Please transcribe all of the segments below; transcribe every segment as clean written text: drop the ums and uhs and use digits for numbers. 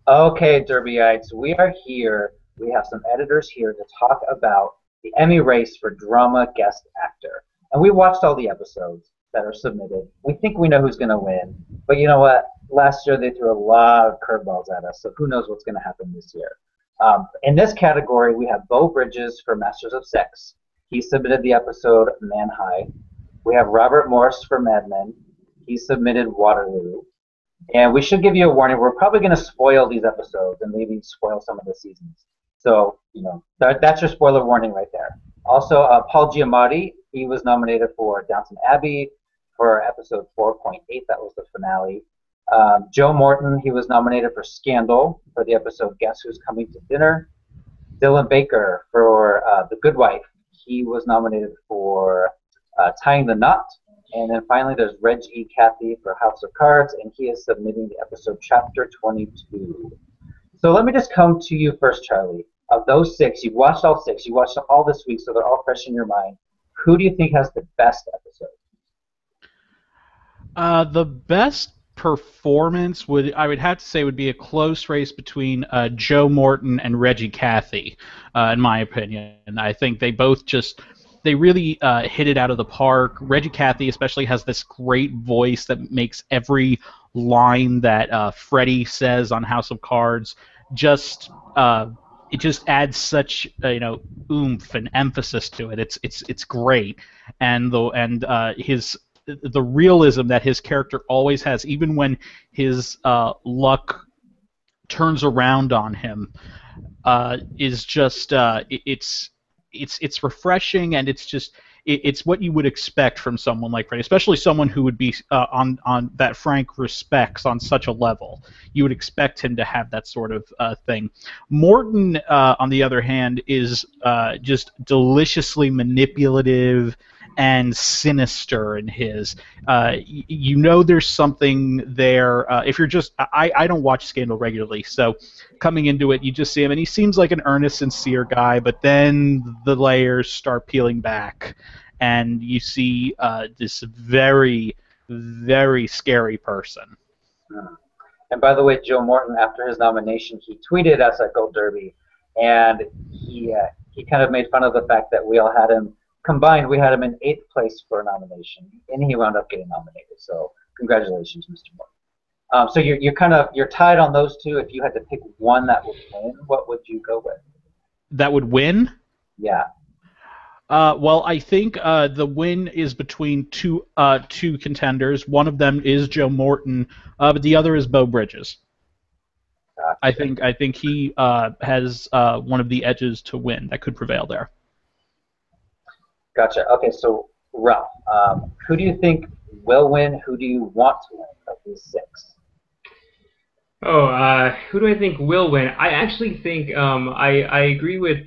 Okay, Derbyites, we are here. We have some editors here to talk about the Emmy race for Drama Guest Actor. And we watched all the episodes that are submitted. We think we know who's going to win. But you know what? Last year they threw a lot of curveballs at us, so who knows what's going to happen this year. In this category, we have Beau Bridges for Masters of Sex. He submitted the episode Man High. We have Robert Morse for Mad Men. He submitted Waterloo. And we should give you a warning. We're probably going to spoil these episodes and maybe spoil some of the seasons. So, that's your spoiler warning right there. Also, Paul Giamatti, he was nominated for Downton Abbey for episode 4.8. That was the finale. Joe Morton, he was nominated for Scandal for the episode Guess Who's Coming to Dinner. Dylan Baker for The Good Wife. He was nominated for Tying the Knot. And then finally, there's Reg E. Cathy for House of Cards, and he is submitting the episode Chapter 22. So let me just come to you first, Charlie. Of those six, you've watched all six. You watched them all this week, so they're all fresh in your mind. Who do you think has the best episode? The best performance I would have to say would be a close race between Joe Morton and Reggie Cathy, in my opinion. I think they really hit it out of the park. Reggie Cathy especially has this great voice that makes every line that Freddie says on House of Cards it just adds such oomph and emphasis to it. It's great, and the realism that his character always has, even when his luck turns around on him, is just it's refreshing, and it's what you would expect from someone like Freddie, especially someone who would be on that Frank respects on such a level. You would expect him to have that sort of thing. Morton, on the other hand, is just deliciously manipulative and sinister in his. There's something there. If you're just, I don't watch Scandal regularly, so coming into it, you just see him, and he seems like an earnest, sincere guy, but then the layers start peeling back, and you see this very, very scary person. And by the way, Joe Morton, after his nomination, he tweeted us at Gold Derby, and he kind of made fun of the fact that we all had him combined. We had him in 8th place for a nomination, and he wound up getting nominated. So congratulations, Mr. Morton. So you're tied on those two. If you had to pick one that would win, what would you go with? That would win? Yeah. Well, I think the win is between two contenders. One of them is Joe Morton, but the other is Beau Bridges. Gotcha. I think he has one of the edges to win that could prevail there. Gotcha. Okay, so Ralph, who do you think will win? Who do you want to win of these six? Who do I think will win? I actually think I agree with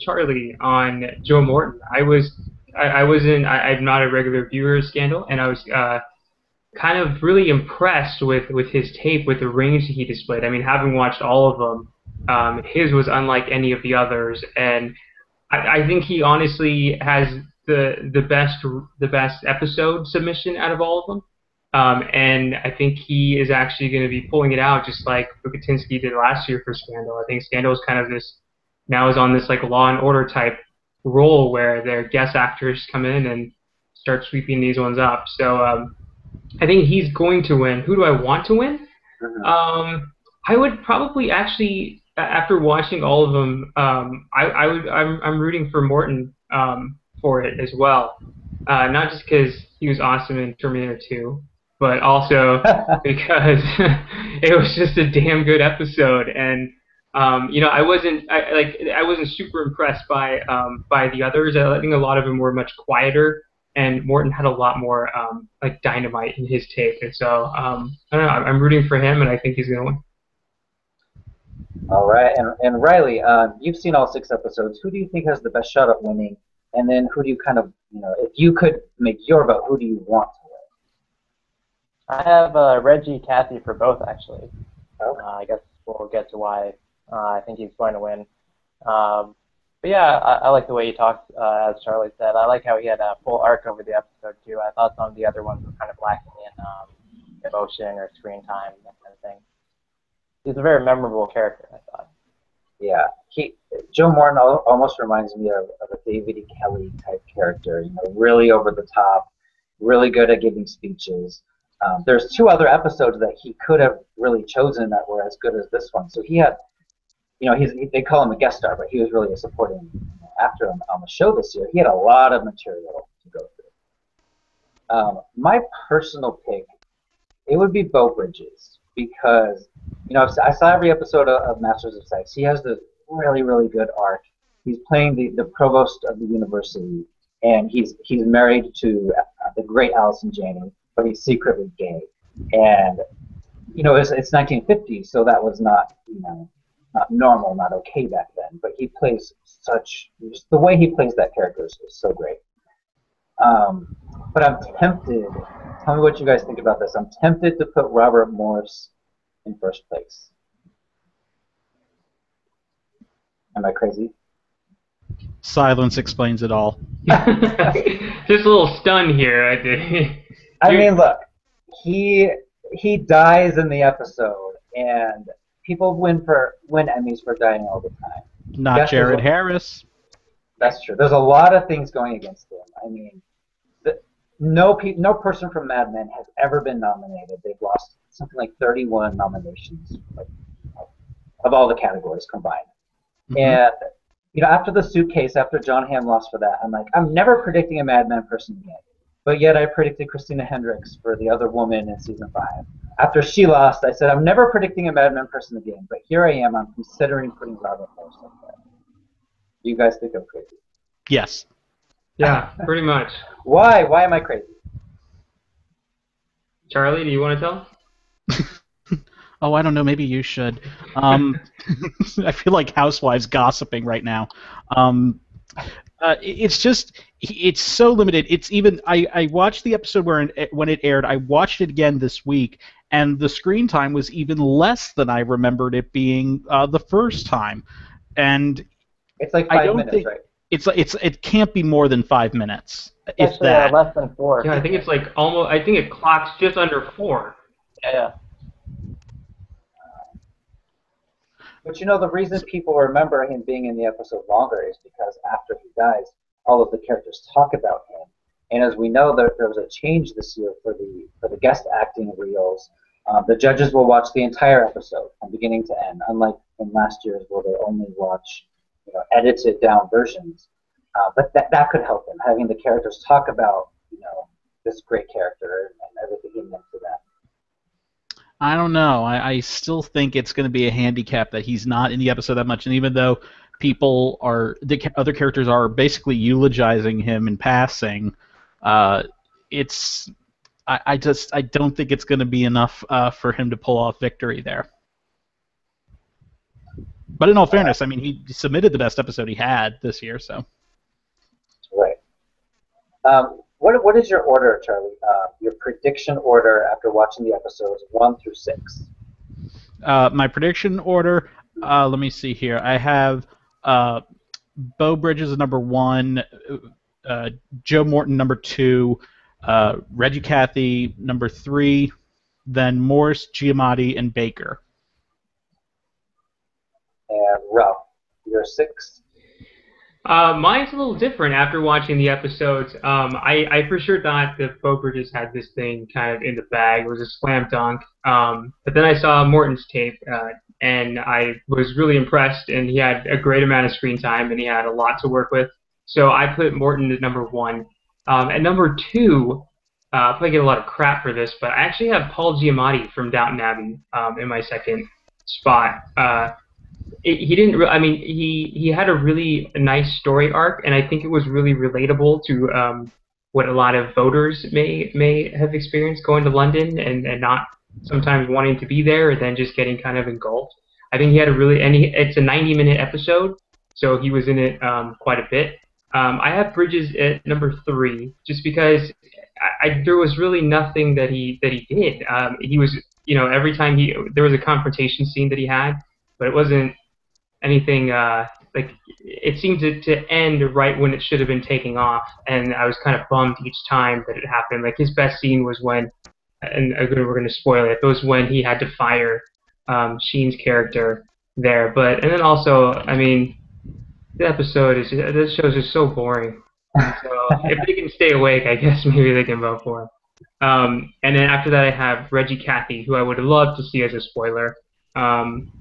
Charlie on Joe Morton. I'm not a regular viewer of Scandal, and I was kind of really impressed with his tape, with the range he displayed. I mean, having watched all of them, his was unlike any of the others, and I think he honestly has the best episode submission out of all of them. And I think he is actually going to be pulling it out just like Bukatinsky did last year for Scandal. I think Scandal is kind of now is on this like Law and Order type role where their guest actors come in and start sweeping these ones up. So I think he's going to win. Who do I want to win? I would probably actually, after watching all of them, I'm rooting for Morton for it as well. Not just because he was awesome in Terminator 2, but also because it was just a damn good episode, and I wasn't super impressed by the others. I think a lot of them were much quieter, and Morton had a lot more like dynamite in his tape, and so I don't know. I'm rooting for him, and I think he's gonna win. All right, and Riley, you've seen all 6 episodes. Who do you think has the best shot at winning? And then who do you kind of, if you could make your vote, who do you want to win? I have Reggie Cathy for both, actually. Okay. I guess we'll get to why I think he's going to win. But yeah, I like the way he talks, as Charlie said. I like how he had a full arc over the episode, too. I thought some of the other ones were kind of lacking in emotion or screen time, that kind of thing. he's a very memorable character, I thought. Yeah, Joe Morton almost reminds me of a David E. Kelly type character. Really over the top, really good at giving speeches. There's 2 other episodes that he could have really chosen that were as good as this one. So he had, they call him a guest star, but he was really a supporting actor on the show this year. He had a lot of material to go through. My personal pick, it would be Beau Bridges, because I saw every episode of Masters of Sex. He has this really, really good arc. He's playing the provost of the university, and he's married to the great Allison Janney, but he's secretly gay. And it's 1950, so that was not not normal, not okay back then. But he plays just the way he plays that character is so great. But I'm tempted. Tell me what you guys think about this. I'm tempted to put Robert Morris in first place. Am I crazy? Silence explains it all. Just a little stun here. I mean, look, he dies in the episode, and people win Emmys for dying all the time. Not Jared Harris. That's true. There's a lot of things going against him. I mean, no person from Mad Men has ever been nominated. They've lost something like 31 nominations, of all the categories combined. And after The Suitcase, after John Hamm lost for that, I'm like, I'm never predicting a Mad Men person again. But yet I predicted Christina Hendricks for The Other Woman in season 5. After she lost, I said I'm never predicting a Mad Men person again. But here I am. I'm considering putting Robert Morris up there. You guys think I'm crazy? Yes. Yeah, pretty much. Why? Why am I crazy? Charlie, do you want to tell? Oh, I don't know. Maybe you should. I feel like housewives gossiping right now. It's so limited. It's even I watched the episode when it aired. I watched it again this week, and the screen time was even less than I remembered it being the first time. And it's like 5 minutes, right? It can't be more than 5 minutes. If Actually, that. less than 4. Yeah, I think it's like almost. I think it clocks just under 4. Yeah. But the reason people remember him being in the episode longer is because after he dies, all of the characters talk about him. And as we know, there was a change this year for the guest acting reels. The judges will watch the entire episode from beginning to end, unlike in last year's where they only watch edited down versions. But that could help him, having the characters talk about this great character and everything he meant to them. I don't know. I still think it's going to be a handicap that he's not in the episode that much, and even though the other characters are basically eulogizing him in passing, I don't think it's going to be enough for him to pull off victory there. But in all fairness, I mean, he submitted the best episode he had this year, so. Right. What is your order, Charlie? Your prediction order after watching the episodes 1 through 6? My prediction order, let me see here. I have Beau Bridges as number 1, Joe Morton number 2, Reggie Cathy number 3, then Morris, Giamatti, and Baker. And Ralph, your 6? Mine's a little different after watching the episodes. I for sure thought that Beau Bridges had this thing kind of in the bag. It was a slam dunk. But then I saw Morton's tape, and I was really impressed, and he had a great amount of screen time, and he had a lot to work with. So I put Morton at number 1. At number 2, I'll probably get a lot of crap for this, but I actually have Paul Giamatti from Downton Abbey in my second spot. He had a really nice story arc, and I think it was really relatable to what a lot of voters may have experienced going to London and not sometimes wanting to be there, or then just getting kind of engulfed. I think he had it's a 90-minute episode, so he was in it quite a bit. I have Bridges at number 3, just because there was really nothing that he did. He was, every time there was a confrontation scene that he had, but it wasn't anything like it seemed to end right when it should have been taking off, and I was kind of bummed each time that it happened. Like his best scene was when, and we're going to spoil it, but it was when he had to fire Sheen's character there. But and then also, I mean, this show is just so boring. So if they can stay awake, I guess maybe they can vote for him. And then after that, I have Reggie Cathy, who I would love to see as a spoiler.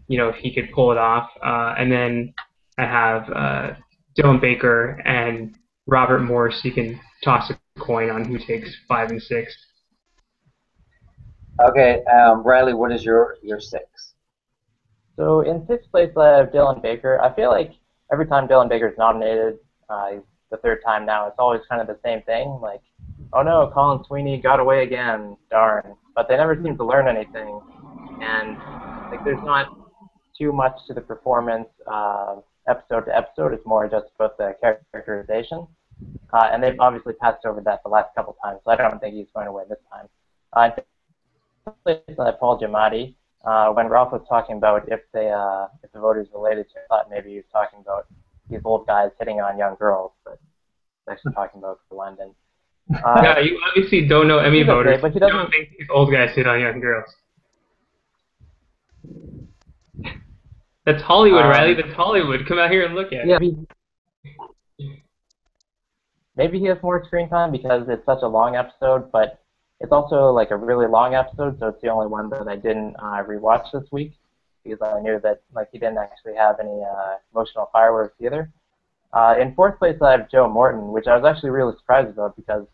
If he could pull it off. And then I have Dylan Baker and Robert Morse. You can toss a coin on who takes 5 and 6. Okay, Riley, what is your 6? So in 6th place, I have Dylan Baker. I feel like every time Dylan Baker's nominated, he's the 3rd time now, it's always kind of the same thing. Like, oh no, Colin Sweeney got away again, darn. But they never seem to learn anything. And like, there's not too much to the performance episode to episode. It's more just about the characterization. And they've obviously passed over that the last couple times, so I don't think he's going to win this time. In 5th place, Paul Giamatti. When Ralph was talking about if the voters related to it, I thought maybe he was talking about these old guys hitting on young girls, but he's actually talking about London. Yeah, you obviously don't know Emmy voters. Okay, but he doesn't. Don't think these old guys hit on young girls. That's Hollywood, Riley. That's Hollywood. Come out here and look at it. Yeah, maybe he has more screen time because it's such a long episode, but it's also like a really long episode, so it's the only one that I didn't rewatch this week because I knew that like he didn't actually have any emotional fireworks either. In 4th place, I have Joe Morton, which I was actually really surprised about because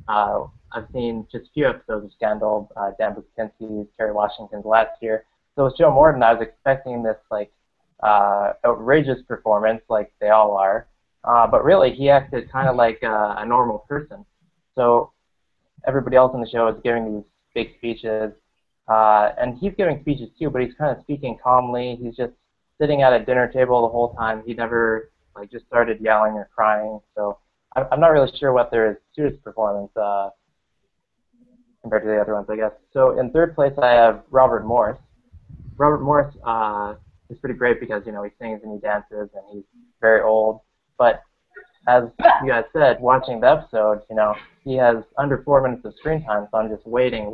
I've seen just a few episodes of Scandal, Dan Buczynski's, Kerry Washington's last year. So with Joe Morton, I was expecting this like outrageous performance, like they all are, but really he acted kind of like a normal person. So everybody else in the show is giving these big speeches, and he's giving speeches too, but he's kind of speaking calmly. He's just sitting at a dinner table the whole time. He never like just started yelling or crying. So I'm not really sure what there is to his performance compared to the other ones, I guess. So in 3rd place, I have Robert Morse. Robert Morse is pretty great because he sings and he dances and he's very old. But as you guys said, watching the episode, he has under 4 minutes of screen time, so I'm just waiting,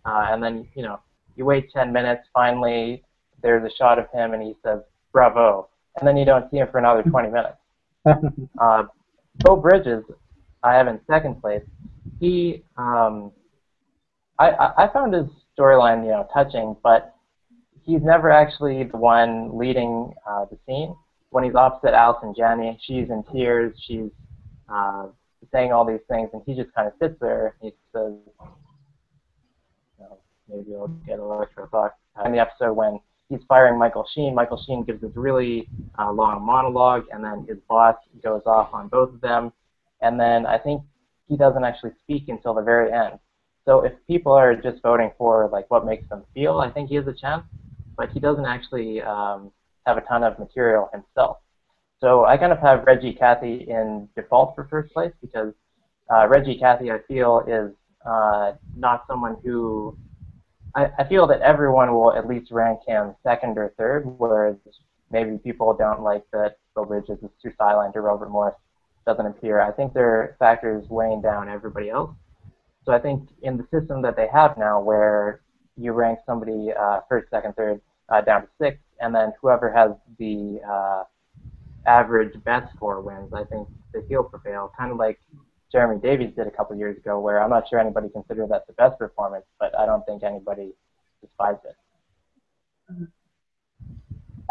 and then you wait 10 minutes. Finally, there's a shot of him and he says "Bravo," and then you don't see him for another 20 minutes. Beau Bridges, I have in 2nd place. He, I found his storyline, touching, but he's never actually the one leading the scene. When he's opposite Allison Janney, she's in tears, she's saying all these things, and he just kind of sits there. He says, maybe he'll get electrified. In the episode when he's firing Michael Sheen gives this really long monologue, and then his boss goes off on both of them, and then I think he doesn't actually speak until the very end. So if people are just voting for like what makes them feel, I think he has a chance, but he doesn't actually have a ton of material himself. So I kind of have Reggie Cathy in default for 1st place because Reggie Cathy, I feel, is not someone who I feel that everyone will at least rank him 2nd or 3rd, whereas maybe people don't like that Beau Bridges is too silent or Robert Morse doesn't appear. I think there are factors weighing down everybody else. So I think in the system that they have now where you rank somebody 1st, 2nd, 3rd down to 6th, and then whoever has the average best score wins, I think they feel prevail. Kind of like Jeremy Davies did a couple years ago, where I'm not sure anybody considered that the best performance, but I don't think anybody despised it.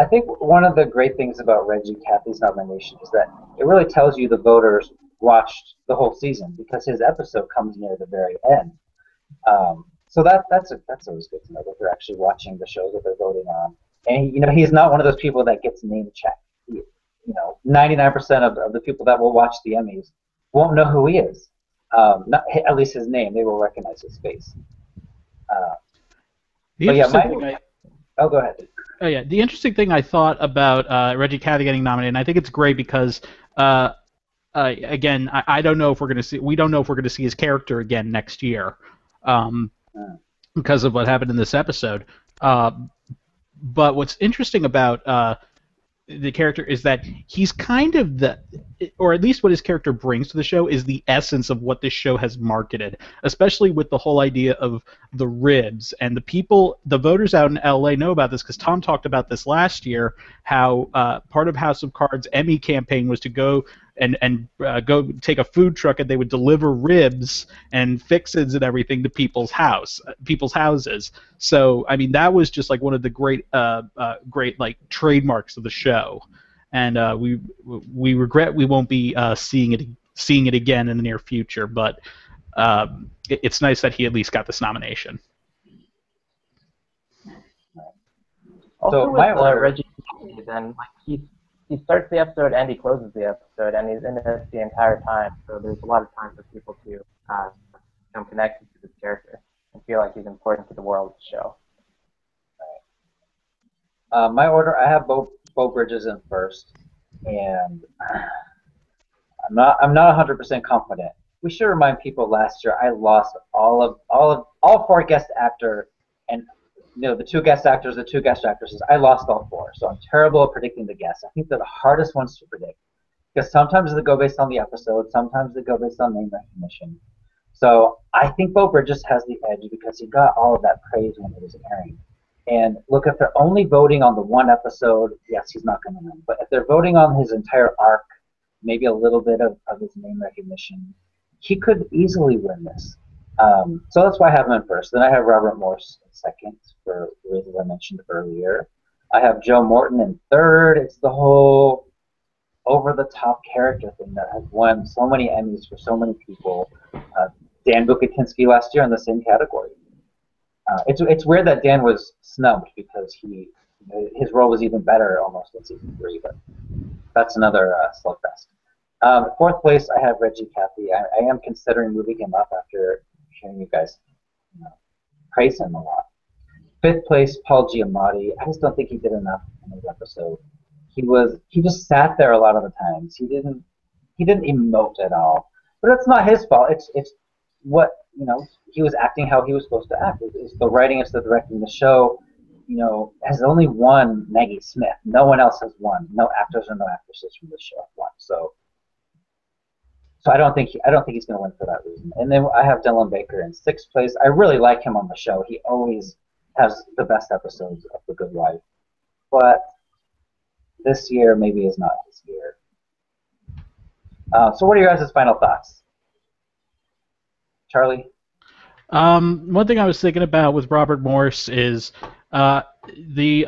I think one of the great things about Reggie Cathy's nomination is that it really tells you the voters watched the whole season because his episode comes near the very end. So that's always good to know that they're actually watching the shows that they're voting on. And he's not one of those people that gets name checked. 99% of the people that will watch the Emmys won't know who he is. Not at least his name. They will recognize his face. Go ahead. Oh yeah, the interesting thing I thought about Reggie Cathy getting nominated, and I think it's great because again, I don't know if we're going to see. We don't know if we're going to see his character again next year, because of what happened in this episode. But what's interesting about the character is that he's kind of or at least what his character brings to the show is the essence of what this show has marketed, especially with the whole idea of the ribs. And the voters out in LA know about this because Tom talked about this last year, how part of House of Cards' Emmy campaign was to go and go take a food truck and they would deliver ribs and fixins and everything to people's houses. So I mean that was just like one of the great like trademarks of the show, and we regret we won't be seeing it again in the near future. But it's nice that he at least got this nomination. Also So with my order, Reggie, then like he starts the episode and he closes the episode, and he's in it the entire time. So there's a lot of time for people to become connected to this character and feel like he's important to the world of the show. my order, I have Bo Bridges in first, and I'm not 100% confident. We should remind people last year I lost all four guest actor and the two guest actors, the two guest actresses. I lost all four, so I'm terrible at predicting the guests. I think they're the hardest ones to predict because sometimes they go based on the episode, sometimes they go based on name recognition. So I think Bo Bridges has the edge because he got all of that praise when it was airing. And look, if they're only voting on the one episode, yes, he's not going to win. But if they're voting on his entire arc, maybe a little bit of his name recognition, he could easily win this. So that's why I have him in first. Then I have Robert Morse in second for reasons I mentioned earlier. I have Joe Morton in third. It's the whole over-the-top character thing that has won so many Emmys for so many people. Dan Bukatinski last year in the same category. It's weird that Dan was snubbed because his role was even better almost in season 3, but that's another slugfest. Fourth place, I have Reggie Cathy. I am considering moving him up after hearing you guys praise him a lot. Fifth place, Paul Giamatti. I just don't think he did enough in his episode. He just sat there a lot of the times. He didn't emote at all. But it's not his fault. It's what he was acting how he was supposed to act. It's the writing, it's the directing. The show, has only won Maggie Smith. No one else has won. No actors or no actresses from the show have won. So I don't think he's going to win for that reason. And then I have Dylan Baker in sixth place. I really like him on the show. He always has the best episodes of The Good Wife. But this year maybe is not his year. So what are your guys' final thoughts? Charlie? One thing I was thinking about with Robert Morse is the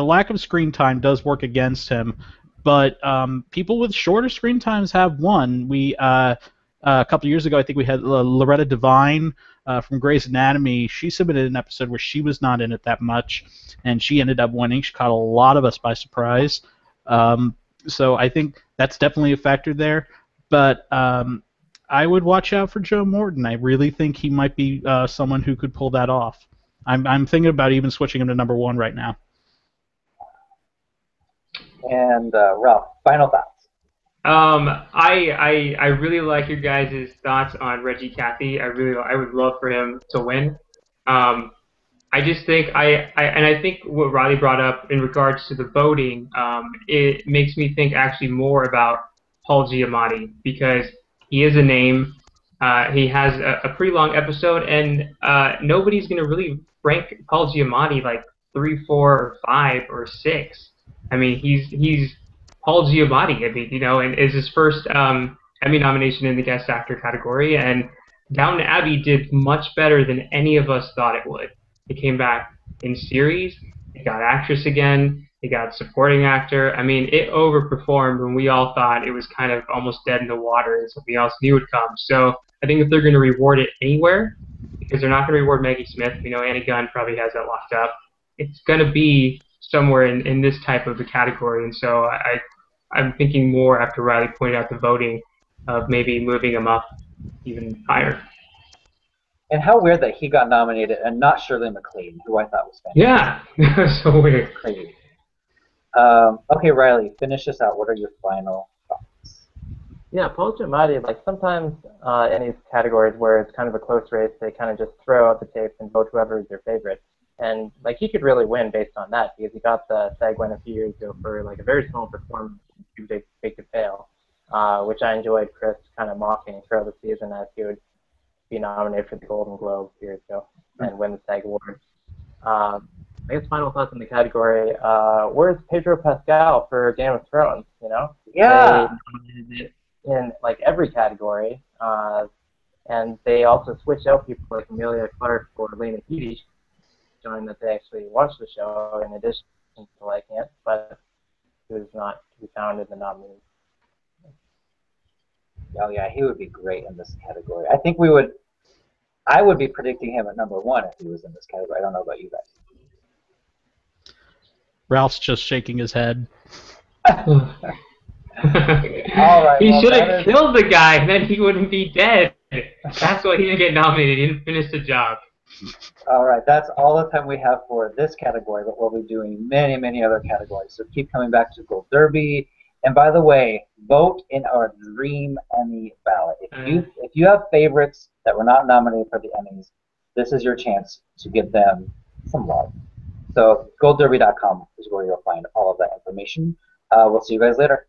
lack of screen time does work against him, but people with shorter screen times have won. A couple of years ago, I think we had Loretta Devine from Grey's Anatomy. She submitted an episode where she was not in it that much, and she ended up winning. She caught a lot of us by surprise. So I think that's definitely a factor there. But I would watch out for Joe Morton. I really think he might be someone who could pull that off. I'm thinking about even switching him to number 1 right now. And Ralph, final thoughts. I really like your guys' thoughts on Reggie Cathy. I would love for him to win. I just think I think what Riley brought up in regards to the voting, it makes me think actually more about Paul Giamatti because he is a name. He has a pretty long episode, and nobody's gonna really rank Paul Giamatti like 3, 4, or 5, or 6. I mean, he's Paul Giamatti. I mean, and is his first Emmy nomination in the guest actor category. And Downton Abbey did much better than any of us thought it would. It came back in series. It got actress again. It got supporting actor. I mean, it overperformed when we all thought it was kind of almost dead in the water and something else new would come. So I think if they're going to reward it anywhere, because they're not going to reward Maggie Smith, Annie Gunn probably has that locked up. It's going to be somewhere in this type of a category. And so I'm thinking more after Riley pointed out the voting of maybe moving him up even higher. And how weird that he got nominated and not Shirley MacLaine, who I thought was fantastic. Yeah, so weird. Crazy. Okay, Riley, finish this out. What are your final thoughts? Yeah, Paul Giamatti, sometimes in these categories where it's kind of a close race, they kind of just throw out the tapes and vote whoever is their favorite. And like he could really win based on that because he got the SAG win a few years ago for like a very small performance, Too Big to Fail, which I enjoyed Chris kind of mocking throughout the season as he would be nominated for the Golden Globe years ago and win the SAG award. I guess final thoughts in the category. Where's Pedro Pascal for Game of Thrones? You know, Yeah. they nominated it in like every category, and they also switched out people like Emilia Clarke for Lena Headey, showing that they actually watched the show in addition to liking it, but he was not to be found in the nominees. Oh yeah, he would be great in this category. I would be predicting him at #1 if he was in this category. I don't know about you guys. Ralph's just shaking his head. All right. He well, should that have is- killed the guy, and then he wouldn't be dead. That's why he didn't get nominated. He didn't finish the job. All right, that's all the time we have for this category, but we'll be doing many, many other categories. So keep coming back to Gold Derby. And by the way, vote in our Dream Emmy ballot. If you have favorites that were not nominated for the Emmys, this is your chance to give them some love. So goldderby.com is where you'll find all of that information. We'll see you guys later.